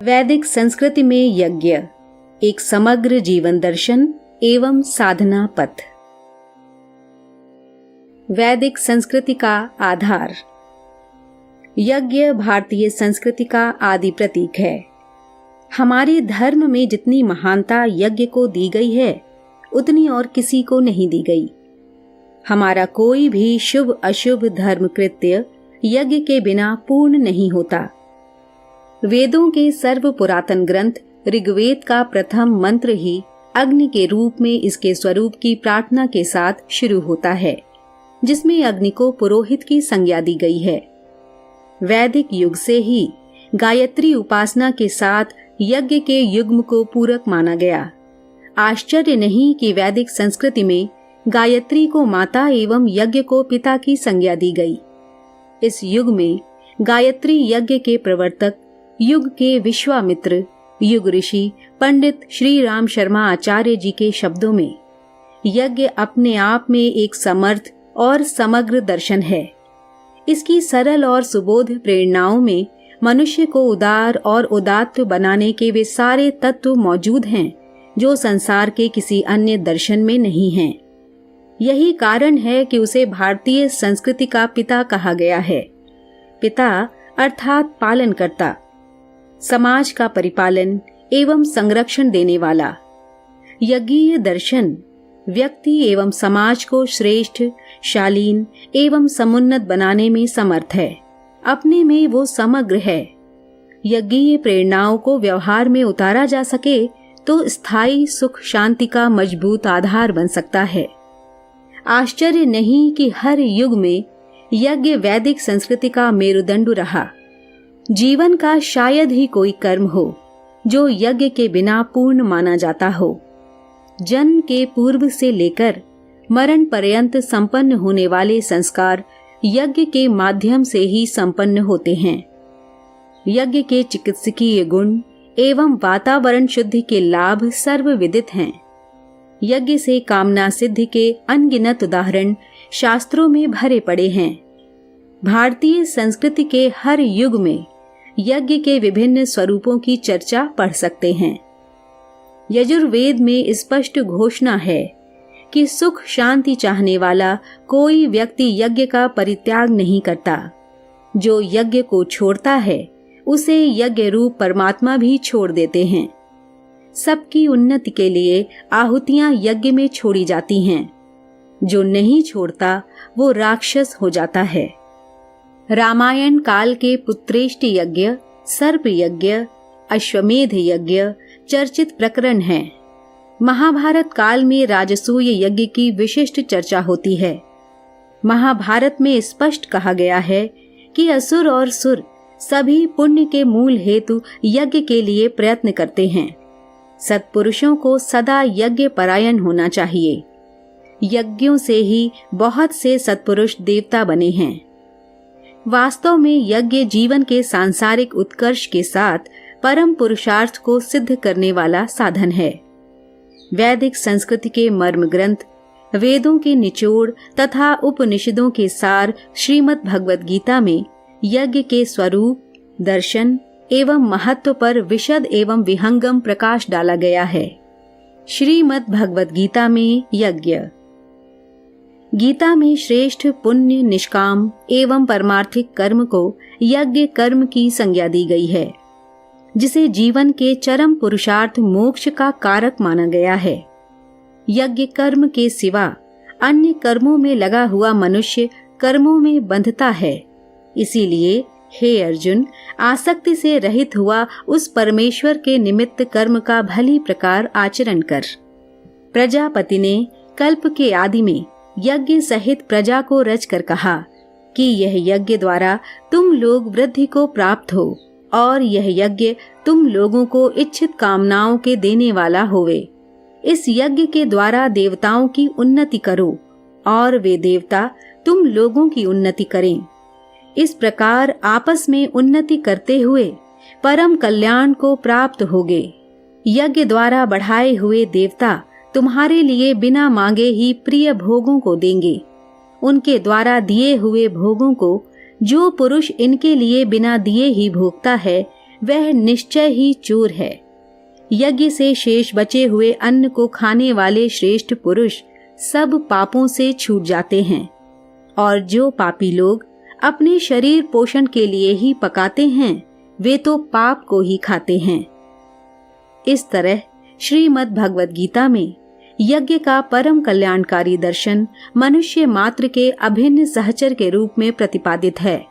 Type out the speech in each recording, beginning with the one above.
वैदिक संस्कृति में यज्ञ एक समग्र जीवन दर्शन एवं साधना पथ। वैदिक संस्कृति का आधार। यज्ञ भारतीय संस्कृति का आदि प्रतीक है। हमारे धर्म में जितनी महानता यज्ञ को दी गई है, उतनी और किसी को नहीं दी गई। हमारा कोई भी शुभ अशुभ धर्म कृत्य यज्ञ के बिना पूर्ण नहीं होता। वेदों के सर्व पुरातन ग्रंथ ऋग्वेद का प्रथम मंत्र ही अग्नि के रूप में इसके स्वरूप की प्रार्थना के साथ शुरू होता है, जिसमें अग्नि को पुरोहित की संज्ञा दी गई है। वैदिक युग से ही गायत्री उपासना के साथ यज्ञ के युग्म को पूरक माना गया। आश्चर्य नहीं कि वैदिक संस्कृति में गायत्री को माता एवं यज्ञ को पिता की संज्ञा दी गई। इस युग में गायत्री यज्ञ के प्रवर्तक, युग के विश्वामित्र, युग ऋषि पंडित श्री राम शर्मा आचार्य जी के शब्दों में यज्ञ अपने आप में एक समर्थ और समग्र दर्शन है। इसकी सरल और सुबोध प्रेरणाओं में मनुष्य को उदार और उदात्त बनाने के वे सारे तत्व मौजूद हैं जो संसार के किसी अन्य दर्शन में नहीं हैं। यही कारण है कि उसे भारतीय संस्कृति का पिता कहा गया है। पिता अर्थात पालनकर्ता, समाज का परिपालन एवं संरक्षण देने वाला। यज्ञीय दर्शन व्यक्ति एवं समाज को श्रेष्ठ, शालीन एवं समुन्नत बनाने में समर्थ है। अपने में वो समग्र है। यज्ञीय प्रेरणाओं को व्यवहार में उतारा जा सके तो स्थायी सुख शांति का मजबूत आधार बन सकता है। आश्चर्य नहीं कि हर युग में यज्ञ वैदिक संस्कृति का मेरुदंड रहा। जीवन का शायद ही कोई कर्म हो जो यज्ञ के बिना पूर्ण माना जाता हो। जन्म के पूर्व से लेकर मरण पर्यंत संपन्न होने वाले संस्कार यज्ञ के माध्यम से ही संपन्न होते हैं। यज्ञ के चिकित्सकीय गुण एवं वातावरण शुद्धि के लाभ सर्वविदित हैं। यज्ञ से कामना सिद्धि के अनगिनत उदाहरण शास्त्रों में भरे पड़े हैं। भारतीय संस्कृति के हर युग में यज्ञ के विभिन्न स्वरूपों की चर्चा पढ़ सकते हैं। यजुर्वेद में स्पष्ट घोषणा है कि सुख शांति चाहने वाला कोई व्यक्ति यज्ञ का परित्याग नहीं करता। जो यज्ञ को छोड़ता है उसे यज्ञ रूप परमात्मा भी छोड़ देते हैं। सबकी उन्नति के लिए आहुतियां यज्ञ में छोड़ी जाती हैं। जो नहीं छोड़ता वो राक्षस हो जाता है। रामायण काल के पुत्रेष्टि यज्ञ, सर्प यज्ञ, अश्वमेध यज्ञ चर्चित प्रकरण हैं। महाभारत काल में राजसूय यज्ञ की विशिष्ट चर्चा होती है। महाभारत में स्पष्ट कहा गया है कि असुर और सुर सभी पुण्य के मूल हेतु यज्ञ के लिए प्रयत्न करते हैं। सत्पुरुषों को सदा यज्ञ परायण होना चाहिए। यज्ञों से ही बहुत से सत्पुरुष देवता बने हैं। वास्तव में यज्ञ जीवन के सांसारिक उत्कर्ष के साथ परम पुरुषार्थ को सिद्ध करने वाला साधन है। वैदिक संस्कृति के मर्म ग्रंथ, वेदों के निचोड़ तथा उपनिषदों के सार श्रीमद् भगवद गीता में यज्ञ के स्वरूप, दर्शन एवं महत्व पर विशद एवं विहंगम प्रकाश डाला गया है। श्रीमद् भगवद गीता में यज्ञ। गीता में श्रेष्ठ पुण्य, निष्काम एवं परमार्थिक कर्म को यज्ञ कर्म की संज्ञा दी गई है, जिसे जीवन के चरम पुरुषार्थ मोक्ष का कारक माना गया है। यज्ञ कर्म के सिवा अन्य कर्मों में लगा हुआ मनुष्य कर्मों में बंधता है। इसीलिए हे अर्जुन, आसक्ति से रहित हुआ उस परमेश्वर के निमित्त कर्म का भली प्रकार आचरण कर। प्रजापति ने कल्प के आदि में यज्ञ सहित प्रजा को रच कर कहा कि यह यज्ञ द्वारा तुम लोग वृद्धि को प्राप्त हो और यह यज्ञ तुम लोगों को इच्छित कामनाओं के देने वाला होवे। इस यज्ञ के द्वारा देवताओं की उन्नति करो और वे देवता तुम लोगों की उन्नति करें। इस प्रकार आपस में उन्नति करते हुए परम कल्याण को प्राप्त होगे। यज्ञ द्वारा बढ़ाए हुए देवता तुम्हारे लिए बिना मांगे ही प्रिय भोगों को देंगे। उनके द्वारा दिए हुए भोगों को जो पुरुष इनके लिए बिना दिए ही भोगता है, वह निश्चय ही चोर है। यज्ञ से शेष बचे हुए अन्न को खाने वाले श्रेष्ठ पुरुष सब पापों से छूट जाते हैं, और जो पापी लोग अपने शरीर पोषण के लिए ही पकाते हैं वे तो पाप को ही खाते हैं। इस तरह श्रीमद् भगवद गीता में यज्ञ का परम कल्याणकारी दर्शन मनुष्य मात्र के अभिन्न सहचर के रूप में प्रतिपादित है।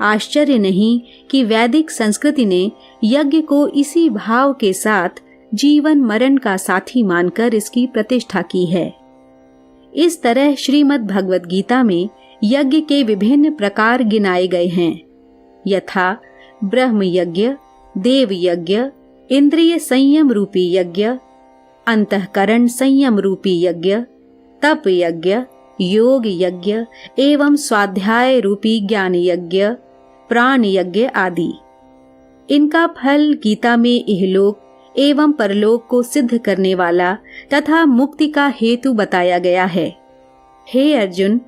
आश्चर्य नहीं कि वैदिक संस्कृति ने यज्ञ को इसी भाव के साथ जीवन मरण का साथी मानकर इसकी प्रतिष्ठा की है। इस तरह श्रीमद् भगवद गीता में यज्ञ के विभिन्न प्रकार गिनाए गए हैं, यथा ब्रह्म यज्ञ, देव यज्ञ, इंद्रिय संयम रूपी यज्ञ, अंतःकरण संयम रूपी यज्ञ, तप यज्ञ, योग यज्ञ एवं स्वाध्याय रूपी ज्ञान यज्ञ, प्राण यज्ञ आदि। इनका फल गीता में इहलोक एवं परलोक को सिद्ध करने वाला तथा मुक्ति का हेतु बताया गया है। हे अर्जुन,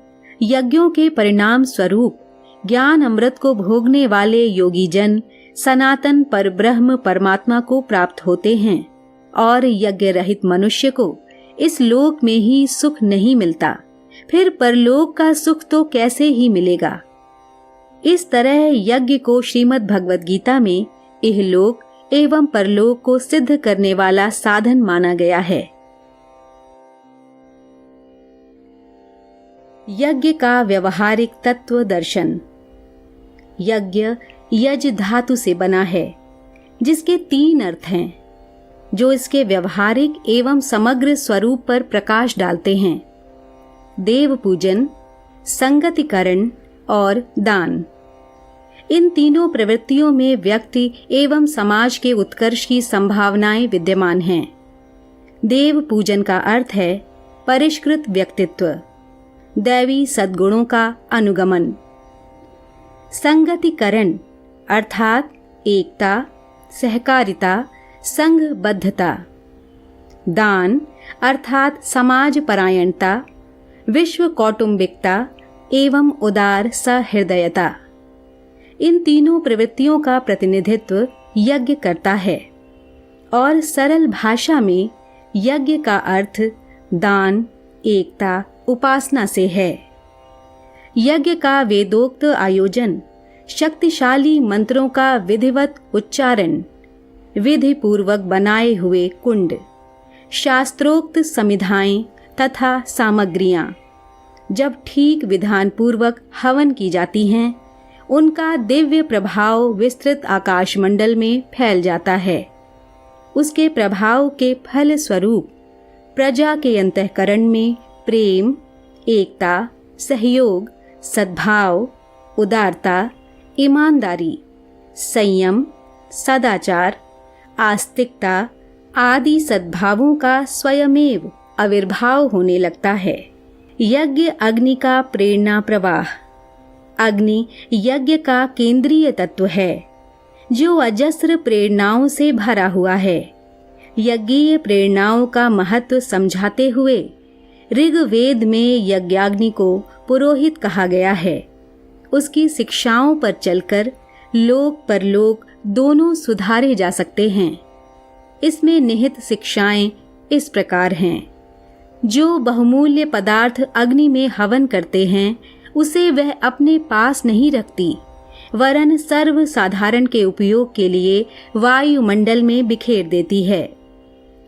यज्ञों के परिणाम स्वरूप ज्ञान अमृत को भोगने वाले योगी जन सनातन परब्रह्म परमात्मा को प्राप्त होते हैं, और यज्ञ रहित मनुष्य को इस लोक में ही सुख नहीं मिलता, फिर परलोक का सुख तो कैसे ही मिलेगा। इस तरह यज्ञ को श्रीमद् भगवद गीता में इहलोक एवं परलोक को सिद्ध करने वाला साधन माना गया है। यज्ञ का व्यवहारिक तत्व दर्शन। यज्ञ यज धातु से बना है, जिसके 3 अर्थ हैं, जो इसके व्यवहारिक एवं समग्र स्वरूप पर प्रकाश डालते हैं: देव पूजन, संगतिकरण और दान। इन तीनों प्रवृत्तियों में व्यक्ति एवं समाज के उत्कर्ष की संभावनाएं विद्यमान हैं। देव पूजन का अर्थ है परिष्कृत व्यक्तित्व, दैवी सद्गुणों का अनुगमन। संगतिकरण अर्थात एकता, सहकारिता, संघबद्धता। दान अर्थात समाज परायणता, विश्व कौटुंबिकता एवं उदार सहृदयता। इन तीनों प्रवृत्तियों का प्रतिनिधित्व यज्ञ करता है, और सरल भाषा में यज्ञ का अर्थ दान, एकता, उपासना से है। यज्ञ का वेदोक्त आयोजन, शक्तिशाली मंत्रों का विधिवत उच्चारण, विधि पूर्वक बनाए हुए कुंड, शास्त्रोक्त समिधाएं तथा सामग्रियां जब ठीक विधान पूर्वक हवन की जाती हैं, उनका दिव्य प्रभाव विस्तृत आकाशमंडल में फैल जाता है। उसके प्रभाव के फल स्वरूप प्रजा के अंतःकरण में प्रेम, एकता, सहयोग, सद्भाव, उदारता, ईमानदारी, संयम, सदाचार, आस्तिकता आदि सद्भावों का स्वयमेव आविर्भाव होने लगता है। यज्ञ अग्नि का प्रेरणा प्रवाह। अग्नि यज्ञ का केंद्रीय तत्व है, जो अजस्र प्रेरणाओं से भरा हुआ है। यज्ञीय प्रेरणाओं का महत्व समझाते हुए ऋग्वेद में यज्ञाग्नि को पुरोहित कहा गया है। उसकी शिक्षाओं पर चलकर लोक परलोक दोनों सुधारे जा सकते हैं। इसमें निहित शिक्षाएं इस प्रकार हैं: जो बहुमूल्य पदार्थ अग्नि में हवन करते हैं, उसे वह अपने पास नहीं रखती, वरन सर्व साधारण के उपयोग के लिए वायुमंडल में बिखेर देती है।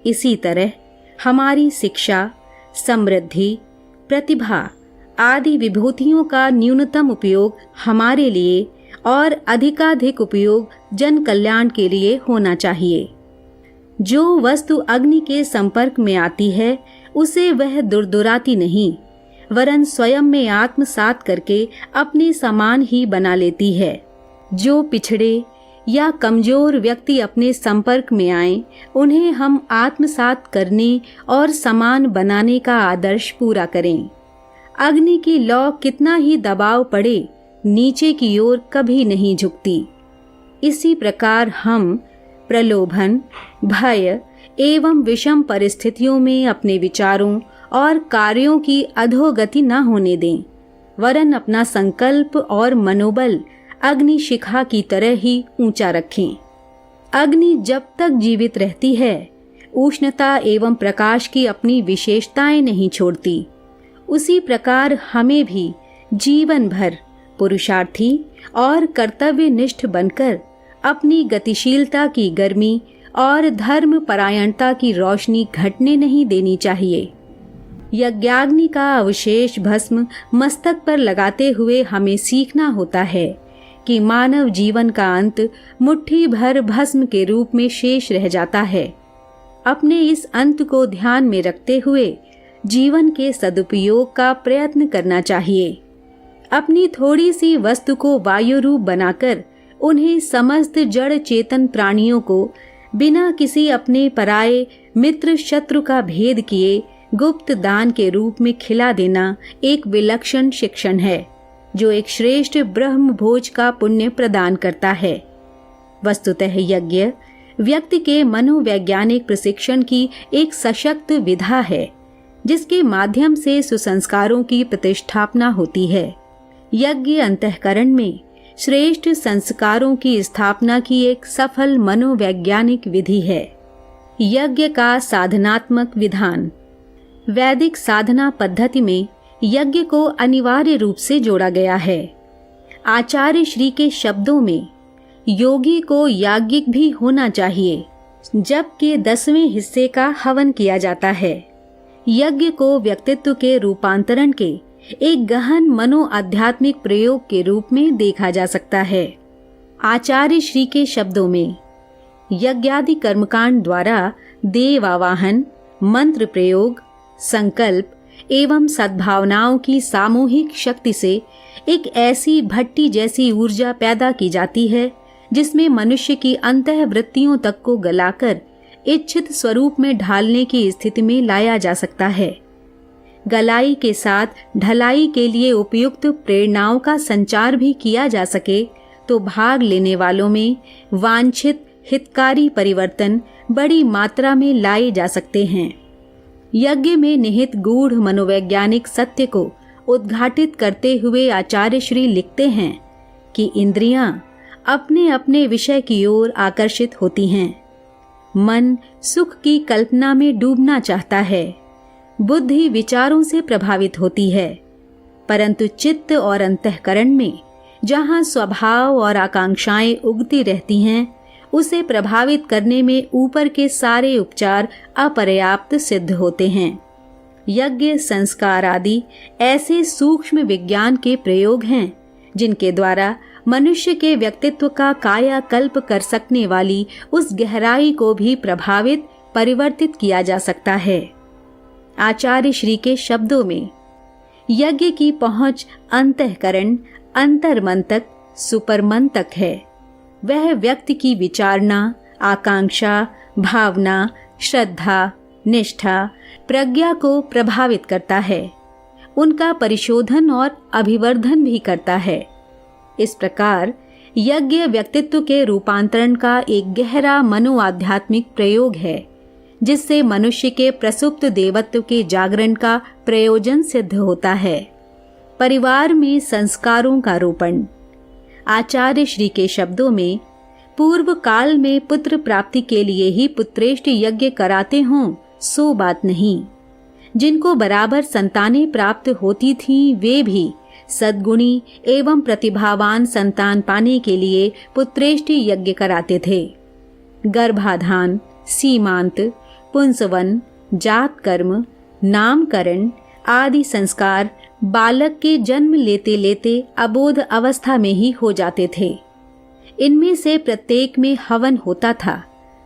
इसी तरह हमारी शिक्षा, समृद्धि, प्रतिभा आदि विभूतियों का न्यूनतम उपयोग हमारे लिए और अधिकाधिक उपयोग जन कल्याण के लिए होना चाहिए। जो वस्तु अग्नि के संपर्क में आती है, उसे वह दुरदुराती नहीं, वरन स्वयं में आत्मसात करके अपने समान ही बना लेती है। जो पिछड़े या कमजोर व्यक्ति अपने संपर्क में आए, उन्हें हम आत्मसात करने और समान बनाने का आदर्श पूरा करें। अग्नि की लौ कितना ही दबाव पड़े, नीचे की ओर कभी नहीं झुकती। इसी प्रकार हम प्रलोभन, भय एवं विषम परिस्थितियों में अपने विचारों और कार्यों की अधोगति न होने दें, वरन अपना संकल्प और मनोबल अग्नि शिखा की तरह ही ऊंचा रखें। अग्नि जब तक जीवित रहती है, उष्णता एवं प्रकाश की अपनी विशेषताएं नहीं छोड़ती, उसी प्रकार हमें भी जीवन भर पुरुषार्थी और कर्तव्यनिष्ठ बनकर अपनी गतिशीलता की गर्मी और धर्म परायणता की रोशनी घटने नहीं देनी चाहिए। यज्ञाग्नि का अवशेष भस्म मस्तक पर लगाते हुए हमें सीखना होता है कि मानव जीवन का अंत मुट्ठी भर भस्म के रूप में शेष रह जाता है। अपने इस अंत को ध्यान में रखते हुए जीवन के सदुपयोग का प्रयत्न करना चाहिए। अपनी थोड़ी सी वस्तु को वायु रूप बनाकर उन्हें समस्त जड़ चेतन प्राणियों को बिना किसी अपने पराये मित्र शत्रु का भेद किए गुप्त दान के रूप में खिला देना एक विलक्षण शिक्षण है, जो एक श्रेष्ठ ब्रह्म भोज का पुण्य प्रदान करता है। वस्तुतः यज्ञ व्यक्ति के मनोवैज्ञानिक प्रशिक्षण की एक सशक्त विधा है, जिसके माध्यम से सुसंस्कारों की प्रतिष्ठापना होती है। यज्ञ अंतःकरण में श्रेष्ठ संस्कारों की स्थापना की एक सफल मनोवैज्ञानिक विधि है। यज्ञ का साधनात्मक विधान। वैदिक साधना पद्धति में यज्ञ को अनिवार्य रूप से जोड़ा गया है। आचार्य श्री के शब्दों में योगी को याज्ञिक भी होना चाहिए, जबकि 10वें हिस्से का हवन किया जाता है। यज्ञ को व्यक्तित्व के रूपांतरण के एक गहन मनोआध्यात्मिक प्रयोग के रूप में देखा जा सकता है। आचार्य श्री के शब्दों में यज्ञादि कर्मकांड द्वारा देव आवाहन, मंत्र प्रयोग, संकल्प एवं सद्भावनाओं की सामूहिक शक्ति से एक ऐसी भट्टी जैसी ऊर्जा पैदा की जाती है, जिसमें मनुष्य की अंतःवृत्तियों तक को गलाकर इच्छित स्वरूप में ढालने की स्थिति में लाया जा सकता है। गलाई के साथ ढलाई के लिए उपयुक्त प्रेरणाओं का संचार भी किया जा सके तो भाग लेने वालों में वांछित हितकारी परिवर्तन बड़ी मात्रा में लाए जा सकते हैं। यज्ञ में निहित गूढ़ मनोवैज्ञानिक सत्य को उद्घाटित करते हुए आचार्य श्री लिखते हैं कि इंद्रियां अपने अपने विषय की ओर आकर्षित होती हैं। मन सुख की कल्पना में डूबना चाहता है, बुद्धि विचारों से प्रभावित होती है, परंतु चित्त और अंतःकरण में जहाँ स्वभाव और आकांक्षाएं उगती रहती हैं, उसे प्रभावित करने में ऊपर के सारे उपचार अपर्याप्त सिद्ध होते हैं। यज्ञ संस्कार आदि ऐसे सूक्ष्म विज्ञान के प्रयोग हैं, जिनके द्वारा मनुष्य के व्यक्तित्व का कायाकल्प कर सकने वाली उस गहराई को भी प्रभावित परिवर्तित किया जा सकता है। आचार्य श्री के शब्दों में यज्ञ की पहुंच अंतःकरण अंतर्मन तक सुपरमन तक है। वह व्यक्ति की विचारणा, आकांक्षा, भावना, श्रद्धा, निष्ठा, प्रज्ञा को प्रभावित करता है, उनका परिशोधन और अभिवर्धन भी करता है। इस प्रकार यज्ञ व्यक्तित्व के रूपांतरण का एक गहरा मनोआध्यात्मिक प्रयोग है, जिससे मनुष्य के प्रसुप्त देवत्व के जागरण का प्रयोजन सिद्ध होता है। परिवार में संस्कारों का रोपण। आचार्य श्री के शब्दों में पूर्व काल में पुत्र प्राप्ति के लिए ही पुत्रेष्ट यज्ञ कराते हों सो बात नहीं। जिनको बराबर संतानें प्राप्त होती थीं, वे भी सद्गुणी एवं प्रतिभावान संतान पाने के लिए पुत्रेष्ट यज्ञ कराते थे। गर्भाधान, सीमांत, पुंसवन, जात कर्म, नामकरण आदि संस्कार बालक के जन्म लेते लेते अबोध अवस्था में ही हो जाते थे। इनमें से प्रत्येक में हवन होता था,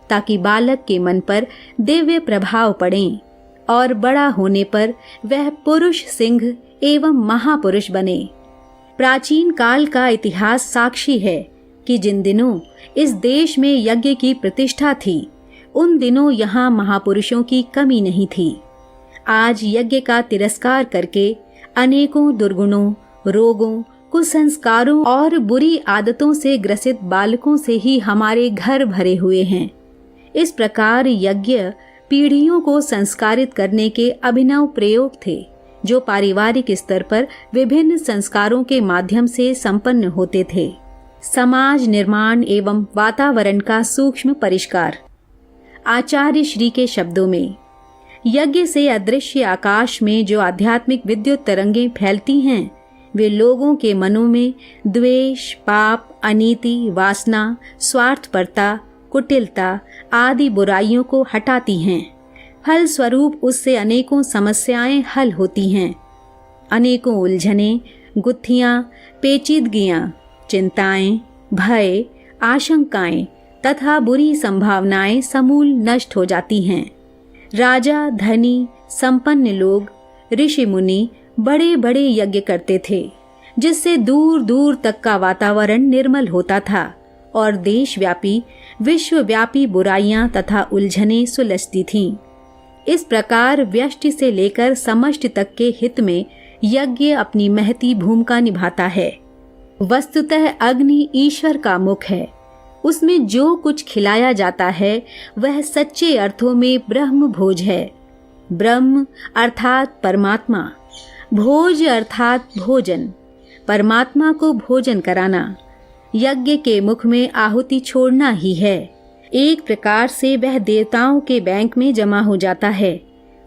ताकि बालक के मन पर दिव्य प्रभाव पड़े और बड़ा होने पर वह पुरुष सिंह एवं महापुरुष बने। प्राचीन काल का इतिहास साक्षी है कि जिन दिनों इस देश में यज्ञ की प्रतिष्ठा थी, उन दिनों यहाँ महापुरुषों की कमी नहीं थी। आज यज्ञ का तिरस्कार करके अनेकों दुर्गुणों, रोगों, कुसंस्कारों और बुरी आदतों से ग्रसित बालकों से ही हमारे घर भरे हुए हैं। इस प्रकार यज्ञ पीढ़ियों को संस्कारित करने के अभिनव प्रयोग थे, जो पारिवारिक स्तर पर विभिन्न संस्कारों के माध्यम से संपन्न होते थे। समाज निर्माण एवं वातावरण का सूक्ष्म परिष्कार। आचार्य श्री के शब्दों में, यज्ञ से अदृश्य आकाश में जो आध्यात्मिक विद्युत तरंगें फैलती हैं, वे लोगों के मनों में द्वेष, पाप, अनीति, वासना, स्वार्थपरता, कुटिलता आदि बुराइयों को हटाती हैं। फल स्वरूप उससे अनेकों समस्याएं हल होती हैं। अनेकों उलझनें, गुत्थियां, पेचीदगियां, चिंताएं, भय, आशंकाएं तथा बुरी संभावनाएं समूल नष्ट हो जाती हैं। राजा, धनी, संपन्न लोग, ऋषि मुनि बड़े बड़े यज्ञ करते थे, जिससे दूर दूर तक का वातावरण निर्मल होता था और देशव्यापी, विश्वव्यापी बुराइयां तथा उलझनें सुलझती थीं। इस प्रकार व्यष्टि से लेकर समष्टि तक के हित में यज्ञ अपनी महती भूमिका निभाता है। वस्तुतः अग्नि ईश्वर का मुख है। उसमें जो कुछ खिलाया जाता है वह सच्चे अर्थों में ब्रह्म भोज है। ब्रह्म अर्थात परमात्मा, भोज अर्थात भोजन, परमात्मा को भोजन कराना, यज्ञ के मुख में आहुति छोड़ना ही है। एक प्रकार से वह देवताओं के बैंक में जमा हो जाता है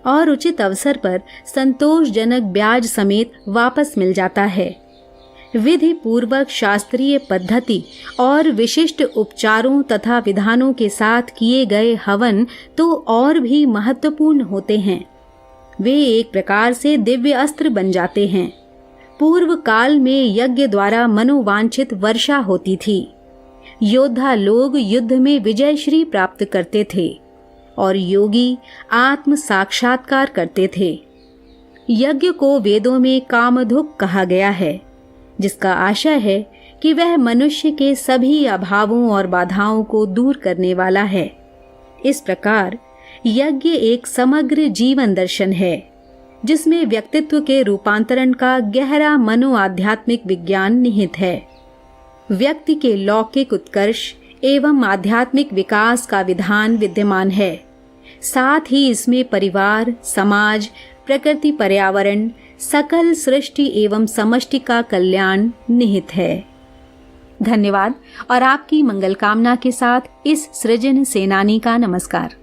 और उचित अवसर पर संतोषजनक ब्याज समेत वापस मिल जाता है। विधि पूर्वक शास्त्रीय पद्धति और विशिष्ट उपचारों तथा विधानों के साथ किए गए हवन तो और भी महत्वपूर्ण होते हैं। वे एक प्रकार से दिव्य अस्त्र बन जाते हैं। पूर्व काल में यज्ञ द्वारा मनोवांछित वर्षा होती थी। योद्धा लोग युद्ध में विजयश्री प्राप्त करते थे और योगी आत्म साक्षात्कार करते थे। यज्ञ को वेदों में कामधुक कहा गया है, जिसका आशय है कि वह मनुष्य के सभी अभावों और बाधाओं को दूर करने वाला है। इस प्रकार यज्ञ एक समग्र जीवन दर्शन है, जिसमें व्यक्तित्व के रूपांतरण का गहरा मनोआध्यात्मिक विज्ञान निहित है। व्यक्ति के लौकिक उत्कर्ष एवं आध्यात्मिक विकास का विधान विद्यमान है। साथ ही इसमें परिवार, समाज, प्रकृति, पर्यावरण, सकल सृष्टि एवं समष्टि का कल्याण निहित है। धन्यवाद और आपकी मंगल कामना के साथ इस सृजन सेनानी का नमस्कार।